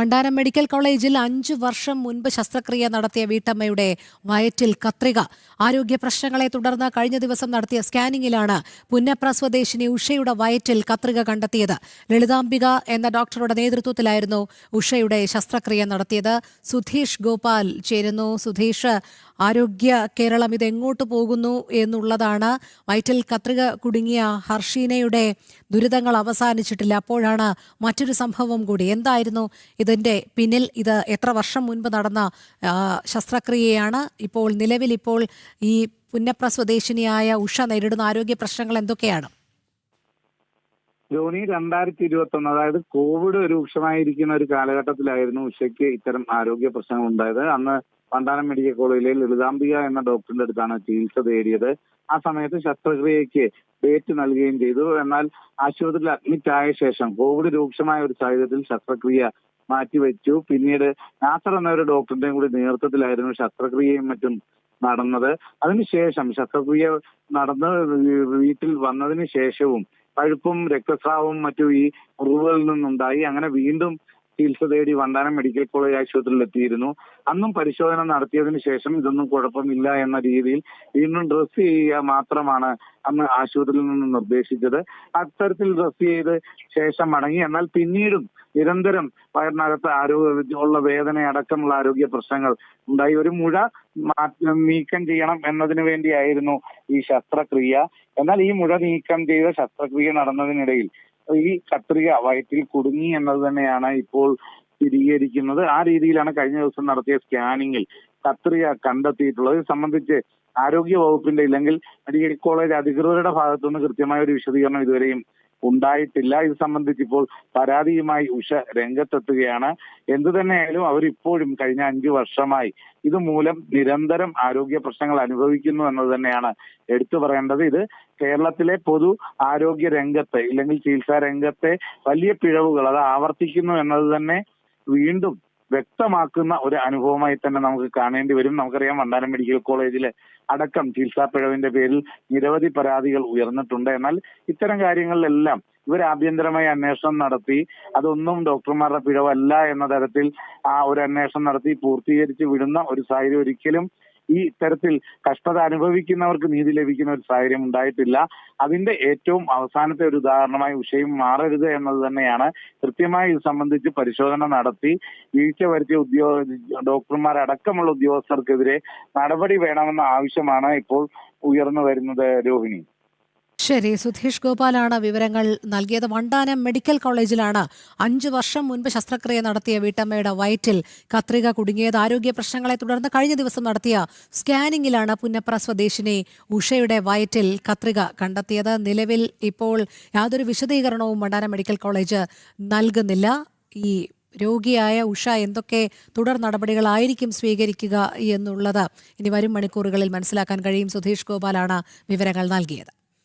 Vandanam medical കോളേജിൽ 5 വർഷം മുൻപ് ശസ്ത്രക്രിയ നടത്തിയ വീട്ടമ്മയുടെ വയറ്റിൽ കത്രിക. ആരോഗ്യ പ്രശ്നങ്ങളെ തുടർന്ന് കഴിഞ്ഞ ദിവസം നടത്തിയ സ്കാനിംഗിലാണ് പുന്നപ്ര സ്വദേശിനി ഉഷയുടെ വയറ്റിൽ കത്രിക കണ്ടെത്തിയത്. ലളിതാംബിക എന്ന ഡോക്ടറുടെ നേതൃത്വത്തിലായിരുന്നു ഉഷയുടെ ശസ്ത്രക്രിയ നടത്തിയത്. സുധീഷ് ഗോപാൽ ചേരുന്നു. സുധീഷ്, ആരോഗ്യ കേരളം ഇതെങ്ങോട്ട് പോകുന്നു എന്നുള്ളതാണ്. വയറ്റിൽ കത്രിക കുടുങ്ങിയ ഹർഷീനയുടെ ദുരിതങ്ങൾ അവസാനിച്ചിട്ടില്ല. അപ്പോഴാണ് മറ്റൊരു സംഭവം കൂടി. എന്തായിരുന്നു ഇതിന്റെ പിന്നിൽ? ഇത് എത്ര വർഷം മുൻപ് നടന്ന ശസ്ത്രക്രിയയാണ്? നിലവിൽ ഈ പുന്നപ്ര സ്വദേശിനിയായ ഉഷ നേരിടുന്ന ആരോഗ്യ പ്രശ്നങ്ങൾ എന്തൊക്കെയാണ്? ജോണി, 2021, അതായത് കോവിഡ് രൂക്ഷമായിരിക്കുന്ന ഒരു കാലഘട്ടത്തിലായിരുന്നു ഉഷയ്ക്ക് ഇത്തരം ആരോഗ്യ പ്രശ്നങ്ങൾ ഉണ്ടായത്. അന്ന് വണ്ടാനം മെഡിക്കൽ കോളേജിലെ ലളിതാംബിക എന്ന ഡോക്ടറിന്റെ അടുത്താണ് ചികിത്സ തേടിയത്. ആ സമയത്ത് ശസ്ത്രക്രിയയ്ക്ക് ഡേറ്റ് നൽകുകയും ചെയ്തു. എന്നാൽ ആശുപത്രിയിൽ അഡ്മിറ്റ് ആയ ശേഷം കോവിഡ് രൂക്ഷമായ ഒരു സാഹചര്യത്തിൽ ശസ്ത്രക്രിയ മാറ്റിവെച്ചു. പിന്നീട് നാസർ എന്ന ഒരു ഡോക്ടറിന്റെയും കൂടി നേതൃത്വത്തിലായിരുന്നു ശസ്ത്രക്രിയയും മറ്റും നടന്നത്. അതിനുശേഷം ശസ്ത്രക്രിയ നടന്ന് വീട്ടിൽ വന്നതിന് ശേഷവും പഴുപ്പും രക്തസ്രാവവും മറ്റും ഈ മുറിവുകളിൽ നിന്നുണ്ടായി. അങ്ങനെ വീണ്ടും ചികിത്സ തേടി വണ്ടാനം മെഡിക്കൽ കോളേജ് ആശുപത്രിയിൽ എത്തിയിരുന്നു. അന്നും പരിശോധന നടത്തിയതിനു ശേഷം ഇതൊന്നും കുഴപ്പമില്ല എന്ന രീതിയിൽ വീണ്ടും ഡ്രസ് ചെയ്യുക മാത്രമാണ് അന്ന് ആശുപത്രിയിൽ നിന്ന് നിർദ്ദേശിച്ചത്. അത്തരത്തിൽ ഡ്രസ് ചെയ്ത് ശേഷം മടങ്ങി. എന്നാൽ പിന്നീടും നിരന്തരം വയറിനകത്ത് ഉള്ള വേദന അടക്കമുള്ള ആരോഗ്യ പ്രശ്നങ്ങൾ ഉണ്ടായി. ഒരു മുഴ നീക്കം ചെയ്യണം എന്നതിന് വേണ്ടിയായിരുന്നു ഈ ശസ്ത്രക്രിയ. എന്നാൽ ഈ മുഴ നീക്കം ചെയ്ത ശസ്ത്രക്രിയ നടന്നതിനിടയിൽ ഈ കത്രിക വയറ്റിൽ കുടുങ്ങി എന്നത് തന്നെയാണ് ഇപ്പോൾ സ്ഥിരീകരിക്കുന്നത്. ആ രീതിയിലാണ് കഴിഞ്ഞ ദിവസം നടത്തിയ സ്കാനിങ്ങിൽ കത്രിക കണ്ടെത്തിയിട്ടുള്ളത്. ഇത് സംബന്ധിച്ച് ആരോഗ്യ വകുപ്പിന്റെ ഇല്ലെങ്കിൽ മെഡിക്കൽ കോളേജ് അധികൃതരുടെ ഭാഗത്തുനിന്ന് കൃത്യമായ ഒരു വിശദീകരണം ഇതുവരെയും ഉണ്ടായിട്ടില്ല. ഇത് സംബന്ധിച്ച് ഇപ്പോൾ പരാതിയുമായി ഉഷ രംഗത്തെത്തുകയാണ്. എന്തു തന്നെയായാലും അവരിപ്പോഴും കഴിഞ്ഞ 5 വർഷമായി ഇതുമൂലം നിരന്തരം ആരോഗ്യ പ്രശ്നങ്ങൾ അനുഭവിക്കുന്നു എന്നത് തന്നെയാണ് എടുത്തു പറയേണ്ടത്. ഇത് കേരളത്തിലെ പൊതു ആരോഗ്യ രംഗത്തെ ഇല്ലെങ്കിൽ ചികിത്സാ രംഗത്തെ വലിയ പിഴവുകൾ അത് ആവർത്തിക്കുന്നു എന്നത് തന്നെ വീണ്ടും വ്യക്തമാക്കുന്ന ഒരു അനുഭവമായി തന്നെ നമുക്ക് കാണേണ്ടി വരും. നമുക്കറിയാം, വണ്ടാനം മെഡിക്കൽ കോളേജിലെ അടക്കം ചികിത്സാ പിഴവിന്റെ പേരിൽ നിരവധി പരാതികൾ ഉയർന്നിട്ടുണ്ട്. എന്നാൽ ഇത്തരം കാര്യങ്ങളിലെല്ലാം ഇവർ ആഭ്യന്തരമായി അന്വേഷണം നടത്തി അതൊന്നും ഡോക്ടർമാരുടെ പിഴവല്ല എന്ന തരത്തിൽ ആ ഒരു അന്വേഷണം നടത്തി പൂർത്തീകരിച്ച് വിടുന്ന ഒരു സാഹചര്യം ഒരിക്കലും ഈ തരത്തിൽ കഷ്ടത അനുഭവിക്കുന്നവർക്ക് നീതി ലഭിക്കുന്ന ഒരു സാഹചര്യം ഉണ്ടായിട്ടില്ല. അതിന്റെ ഏറ്റവും അവസാനത്തെ ഒരു ഉദാഹരണമായി ഉഷയും മാറരുത് എന്നത് തന്നെയാണ്. കൃത്യമായി ഇത് സംബന്ധിച്ച് പരിശോധന നടത്തി വീഴ്ച വരുത്തിയ ഡോക്ടർമാരടക്കമുള്ള ഉദ്യോഗസ്ഥർക്കെതിരെ നടപടി വേണമെന്ന ആവശ്യമാണ് ഇപ്പോൾ ഉയർന്നു വരുന്നത്. രോഹിണി. ശരി, സുധീഷ് ഗോപാലാണ് വിവരങ്ങൾ നൽകിയത്. വണ്ടാനം മെഡിക്കൽ കോളേജിലാണ് 5 വർഷം മുൻപ് ശസ്ത്രക്രിയ നടത്തിയ വീട്ടമ്മയുടെ വയറ്റിൽ കത്രിക കുടുങ്ങിയത്. ആരോഗ്യ പ്രശ്നങ്ങളെ തുടർന്ന് കഴിഞ്ഞ ദിവസം നടത്തിയ സ്കാനിംഗിലാണ് പുന്നപ്ര സ്വദേശിനി ഉഷയുടെ വയറ്റിൽ കത്രിക കണ്ടെത്തിയത്. നിലവിൽ യാതൊരു വിശദീകരണവും വണ്ടാനം മെഡിക്കൽ കോളേജ് നൽകുന്നില്ല. ഈ രോഗിയായ ഉഷ എന്തൊക്കെ തുടർ നടപടികളായിരിക്കും സ്വീകരിക്കുക എന്നുള്ളത് ഇനി വരും മണിക്കൂറുകളിൽ മനസ്സിലാക്കാൻ കഴിയും. സുധീഷ് ഗോപാലാണ് വിവരങ്ങൾ നൽകിയത്.